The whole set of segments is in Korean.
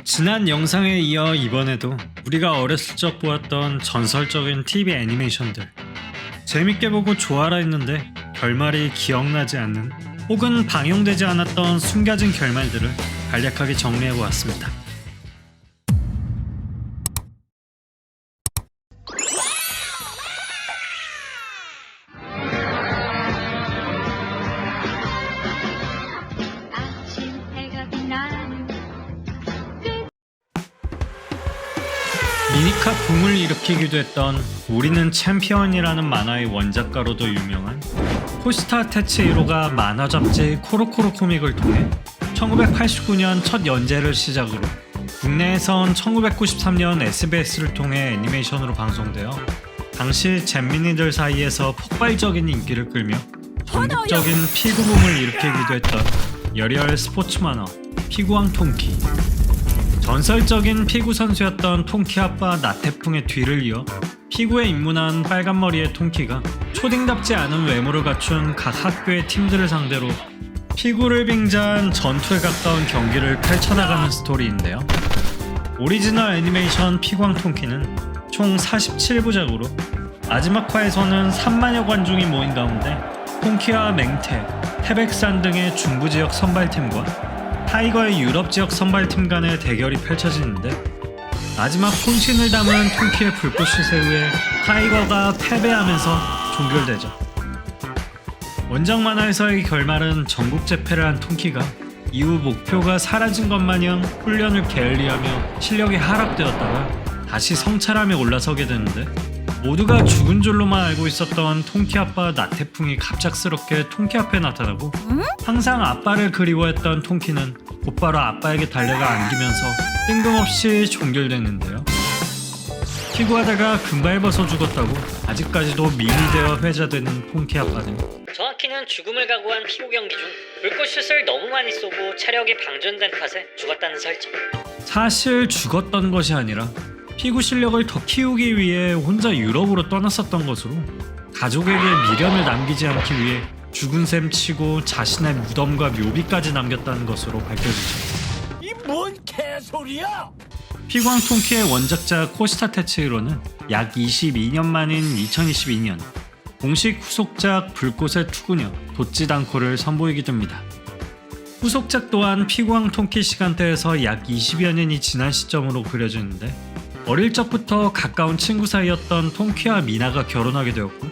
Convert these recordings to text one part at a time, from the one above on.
지난 영상에 이어 이번에도 우리가 어렸을 적 보았던 전설적인 TV 애니메이션들 재밌게 보고 좋아라 했는데 결말이 기억나지 않는 혹은 방영되지 않았던 숨겨진 결말들을 간략하게 정리해보았습니다. 미니카 붐을 일으키기도 했던 우리는 챔피언이라는 만화의 원작가로도 유명한 코시타 테츠히로가 만화 잡지 코로코로 코믹을 통해 1989년 첫 연재를 시작으로 국내에선 1993년 SBS를 통해 애니메이션으로 방송되어 당시 잼민이들 사이에서 폭발적인 인기를 끌며 전국적인 피구 붐을 일으키기도 했던 열혈 스포츠 만화 피구왕 통키. 전설적인 피구 선수였던 통키 아빠 나태풍의 뒤를 이어 피구에 입문한 빨간머리의 통키가 초딩답지 않은 외모를 갖춘 각 학교의 팀들을 상대로 피구를 빙자한 전투에 가까운 경기를 펼쳐나가는 스토리인데요. 오리지널 애니메이션 피구왕 통키는 총 47부작으로 마지막 화에서는 3만여 관중이 모인 가운데 통키와 맹태, 태백산 등의 중부지역 선발팀과 타이거의 유럽 지역 선발팀 간의 대결이 펼쳐지는데 마지막 혼신을 담은 통키의 불꽃 시세 후에 타이거가 패배하면서 종결되죠. 원작 만화에서의 결말은 전국 재패를 한 통키가 이후 목표가 사라진 것 마냥 훈련을 게을리하며 실력이 하락되었다가 다시 성찰함에 올라서게 되는데 모두가 죽은 줄로만 알고 있었던 통키 아빠 나태풍이 갑작스럽게 통키 앞에 나타나고 항상 아빠를 그리워했던 통키는 곧바로 아빠에게 달려가 안기면서 뜬금없이 종결되는데요. 피구하다가 금발 벗어 죽었다고 아직까지도 밈이 되어 회자되는 통키 아빠는 정확히는 죽음을 각오한 피구 경기 중 불꽃슛을 너무 많이 쏘고 체력이 방전된 탓에 죽었다는 설정. 사실 죽었던 것이 아니라 피구 실력을 더 키우기 위해 혼자 유럽으로 떠났었던 것으로 가족에게 미련을 남기지 않기 위해 죽은 셈 치고 자신의 무덤과 묘비까지 남겼다는 것으로 밝혀지죠. 이 뭔 개소리야! 피구왕 통키의 원작자 코시타 테츠히로는 약 22년 만인 2022년 공식 후속작 불꽃의 투구녀 도찌단코를 선보이게 됩니다. 후속작 또한 피구왕 통키 시간대에서 약 20여 년이 지난 시점으로 그려지는데 어릴 적부터 가까운 친구 사이였던 통키와 미나가 결혼하게 되었고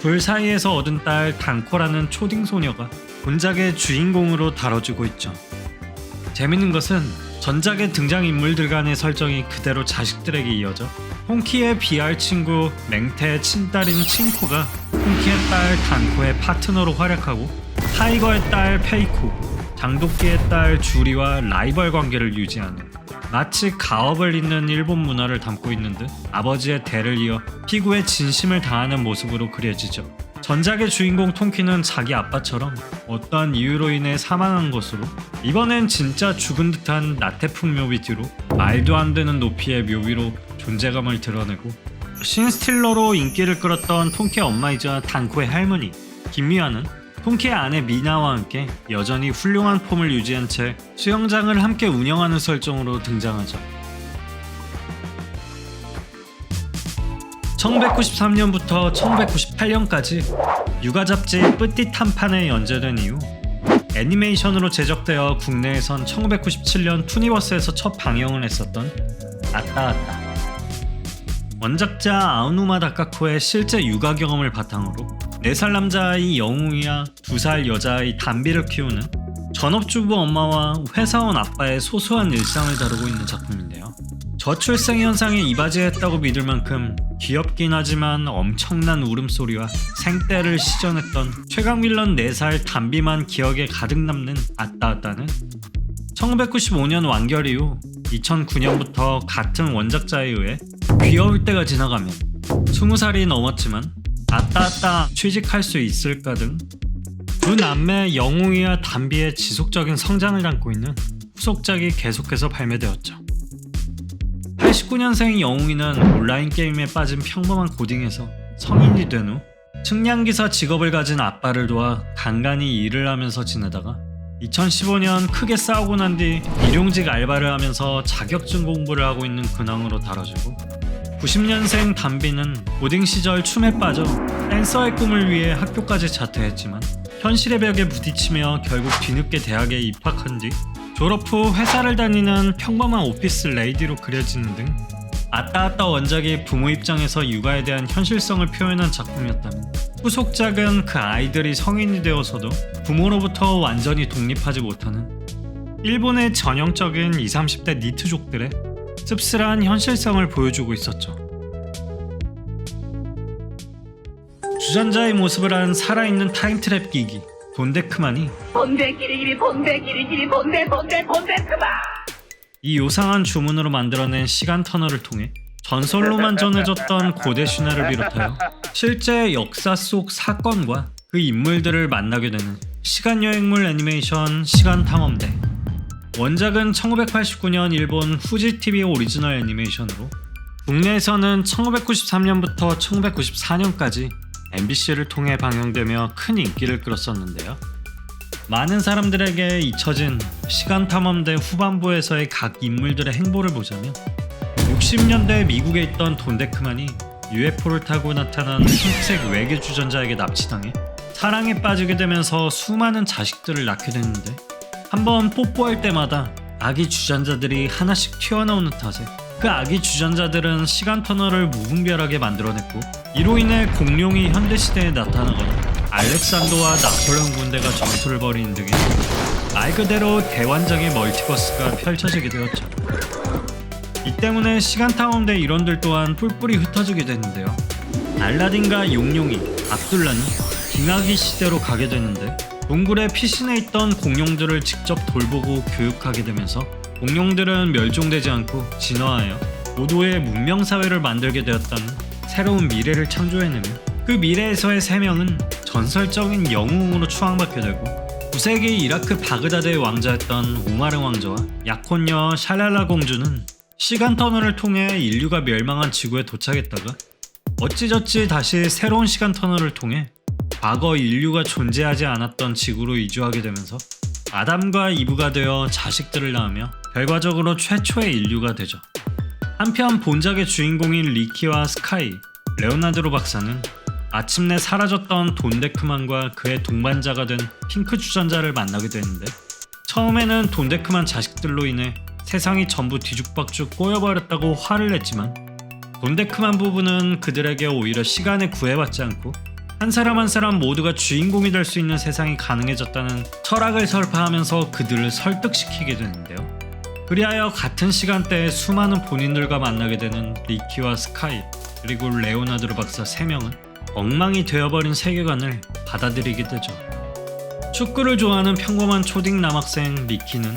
둘 사이에서 얻은 딸 단코라는 초딩 소녀가 본작의 주인공으로 다뤄지고 있죠. 재밌는 것은 전작의 등장인물들 간의 설정이 그대로 자식들에게 이어져 통키의 BR 친구 맹태의 친딸인 친코가 통키의 딸 단코의 파트너로 활약하고 타이거의 딸 페이코, 장도끼의 딸 주리와 라이벌 관계를 유지하는 마치 가업을 잇는 일본 문화를 담고 있는 듯 아버지의 대를 이어 피구에 진심을 다하는 모습으로 그려지죠. 전작의 주인공 통키는 자기 아빠처럼 어떠한 이유로 인해 사망한 것으로 이번엔 진짜 죽은 듯한 나태풍 묘비 뒤로 말도 안 되는 높이의 묘비로 존재감을 드러내고 신스틸러로 인기를 끌었던 통키의 엄마이자 단코의 할머니 김미아는 통키의 아내 미나와 함께 여전히 훌륭한 폼을 유지한 채 수영장을 함께 운영하는 설정으로 등장하죠. 1993년부터 1998년까지 육아 잡지 뿌띠 탐판에 연재된 이후 애니메이션으로 제작되어 국내에선 1997년 투니버스에서 첫 방영을 했었던 아따아따. 원작자 아우누마 다카코의 실제 육아 경험을 바탕으로 4살 남자아이 영웅이와 2살 여자아이 담비를 키우는 전업주부 엄마와 회사원 아빠의 소소한 일상을 다루고 있는 작품인데요. 저출생 현상에 이바지했다고 믿을 만큼 귀엽긴 하지만 엄청난 울음소리와 생떼를 시전했던 최강 빌런 4살 담비만 기억에 가득 남는 아따아따는 1995년 완결 이후 2009년부터 같은 원작자에 의해 귀여울 때가 지나가면 20살이 넘었지만 아따아따 취직할 수 있을까 등 두 남매 영웅이와 담비의 지속적인 성장을 담고 있는 후속작이 계속해서 발매되었죠. 89년생 영웅이는 온라인 게임에 빠진 평범한 고딩에서 성인이 된 후 측량기사 직업을 가진 아빠를 도와 간간히 일을 하면서 지내다가 2015년 크게 싸우고 난 뒤 일용직 알바를 하면서 자격증 공부를 하고 있는 근황으로 다뤄지고 90년생 담비는 고딩 시절 춤에 빠져 댄서의 꿈을 위해 학교까지 자퇴했지만 현실의 벽에 부딪히며 결국 뒤늦게 대학에 입학한 뒤 졸업 후 회사를 다니는 평범한 오피스 레이디로 그려지는 등 아따아따 원작이 부모 입장에서 육아에 대한 현실성을 표현한 작품이었다면 후속작은 그 아이들이 성인이 되어서도 부모로부터 완전히 독립하지 못하는 일본의 전형적인 20, 30대 니트족들의 씁쓸한 현실성을 보여주고 있었죠. 주전자의 모습을 한 살아있는 타임트랩 기기 돈데크만이 이 요상한 주문으로 만들어낸 시간 터널을 통해 전설로만 전해졌던 고대 신화를 비롯하여 실제 역사 속 사건과 그 인물들을 만나게 되는 시간여행물 애니메이션 시간탐험대. 원작은 1989년 일본 후지TV 오리지널 애니메이션으로 국내에서는 1993년부터 1994년까지 MBC를 통해 방영되며 큰 인기를 끌었었는데요. 많은 사람들에게 잊혀진 시간탐험대 후반부에서의 각 인물들의 행보를 보자면 60년대 미국에 있던 돈데크만이 UFO를 타고 나타난 흰색 외계 주전자에게 납치당해 사랑에 빠지게 되면서 수많은 자식들을 낳게 되는데 한번 뽀뽀할 때마다 아기 주전자들이 하나씩 튀어나오는 탓에 그 아기 주전자들은 시간 터널을 무분별하게 만들어냈고 이로 인해 공룡이 현대시대에 나타나거나 알렉산더와 나폴레옹 군대가 전투를 벌이는 등의 말 그대로 대환장의 멀티버스가 펼쳐지게 되었죠. 이 때문에 시간탐험대 일원들 또한 뿔뿔이 흩어지게 되는데요. 알라딘과 용룡이 압둘라니 빙하기 시대로 가게 되는데 동굴에 피신해 있던 공룡들을 직접 돌보고 교육하게 되면서 공룡들은 멸종되지 않고 진화하여 모두의 문명사회를 만들게 되었다는 새로운 미래를 창조해내며 그 미래에서의 3명은 전설적인 영웅으로 추앙받게 되고 9세기 이라크 바그다드의 왕자였던 오마르 왕자와 약혼녀 샬랄라 공주는 시간 터널을 통해 인류가 멸망한 지구에 도착했다가 어찌저찌 다시 새로운 시간 터널을 통해 과거 인류가 존재하지 않았던 지구로 이주하게 되면서 아담과 이브가 되어 자식들을 낳으며 결과적으로 최초의 인류가 되죠. 한편 본작의 주인공인 리키와 스카이, 레오나드로 박사는 마침내 사라졌던 돈데크만과 그의 동반자가 된 핑크 주전자를 만나게 되는데 처음에는 돈데크만 자식들로 인해 세상이 전부 뒤죽박죽 꼬여버렸다고 화를 냈지만 돈데크만 부부는 그들에게 오히려 시간에 구애받지 않고 한 사람 한 사람 모두가 주인공이 될 수 있는 세상이 가능해졌다는 철학을 설파하면서 그들을 설득시키게 되는데요. 그리하여 같은 시간대에 수많은 본인들과 만나게 되는 리키와 스카이 그리고 레오나드로 박사 3명은 엉망이 되어버린 세계관을 받아들이게 되죠. 축구를 좋아하는 평범한 초딩 남학생 리키는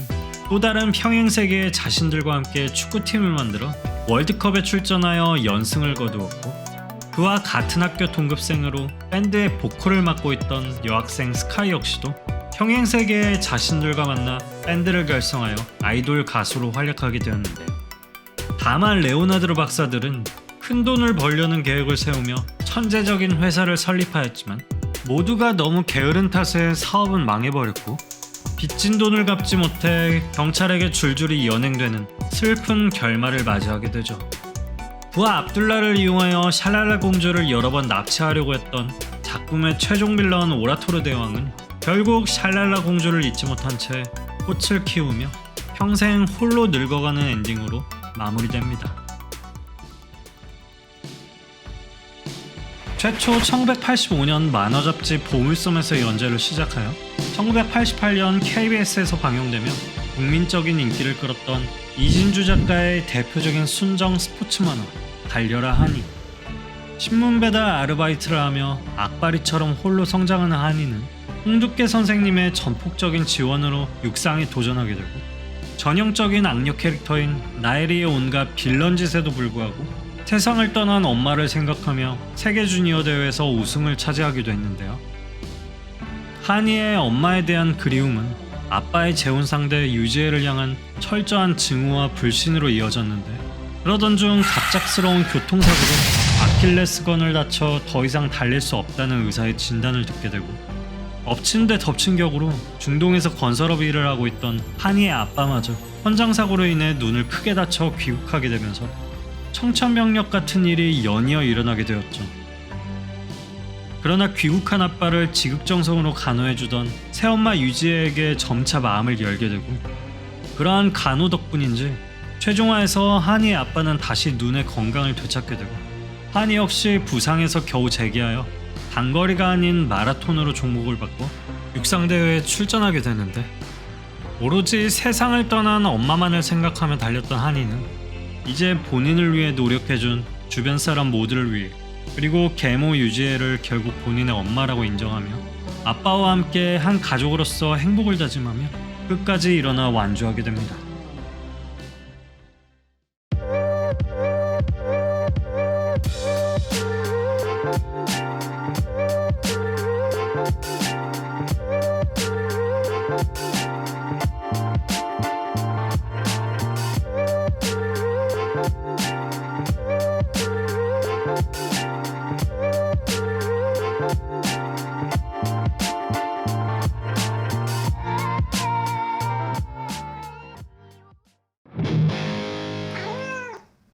또 다른 평행세계의 자신들과 함께 축구팀을 만들어 월드컵에 출전하여 연승을 거두었고 그와 같은 학교 동급생으로 밴드의 보컬을 맡고 있던 여학생 스카이 역시도 평행세계의 자신들과 만나 밴드를 결성하여 아이돌 가수로 활약하게 되었는데 다만 레오나드로 박사들은 큰 돈을 벌려는 계획을 세우며 천재적인 회사를 설립하였지만 모두가 너무 게으른 탓에 사업은 망해버렸고 빚진 돈을 갚지 못해 경찰에게 줄줄이 연행되는 슬픈 결말을 맞이하게 되죠. 부하 압둘라를 이용하여 샬랄라 공주를 여러 번 납치하려고 했던 작품의 최종 빌런 오라토르 대왕은 결국 샬랄라 공주를 잊지 못한 채 꽃을 키우며 평생 홀로 늙어가는 엔딩으로 마무리됩니다. 최초 1985년 만화 잡지 보물섬에서 연재를 시작하여 1988년 KBS에서 방영되며 국민적인 인기를 끌었던 이진주 작가의 대표적인 순정 스포츠 만화 달려라 하니. 신문 배달 아르바이트를 하며 악바리처럼 홀로 성장하는 하니는 홍두깨 선생님의 전폭적인 지원으로 육상에 도전하게 되고 전형적인 악력 캐릭터인 나에리의 온갖 빌런 짓에도 불구하고 세상을 떠난 엄마를 생각하며 세계 주니어 대회에서 우승을 차지하기도 했는데요. 하니의 엄마에 대한 그리움은 아빠의 재혼 상대 유지혜를 향한 철저한 증오와 불신으로 이어졌는데 그러던 중 갑작스러운 교통사고로 아킬레스건을 다쳐 더 이상 달릴 수 없다는 의사의 진단을 듣게 되고 엎친 데 덮친 격으로 중동에서 건설업 일을 하고 있던 한이의 아빠마저 현장사고로 인해 눈을 크게 다쳐 귀국하게 되면서 청천벽력 같은 일이 연이어 일어나게 되었죠. 그러나 귀국한 아빠를 지극정성으로 간호해주던 새엄마 유지에게 점차 마음을 열게 되고, 그러한 간호 덕분인지 최종화에서 한이의 아빠는 다시 눈의 건강을 되찾게 되고, 한이 역시 부상에서 겨우 재기하여 단거리가 아닌 마라톤으로 종목을 받고 육상대회에 출전하게 되는데, 오로지 세상을 떠난 엄마만을 생각하며 달렸던 한이는 이제 본인을 위해 노력해준 주변 사람 모두를 위해, 그리고 계모 유지혜를 결국 본인의 엄마라고 인정하며 아빠와 함께 한 가족으로서 행복을 다짐하며 끝까지 일어나 완주하게 됩니다.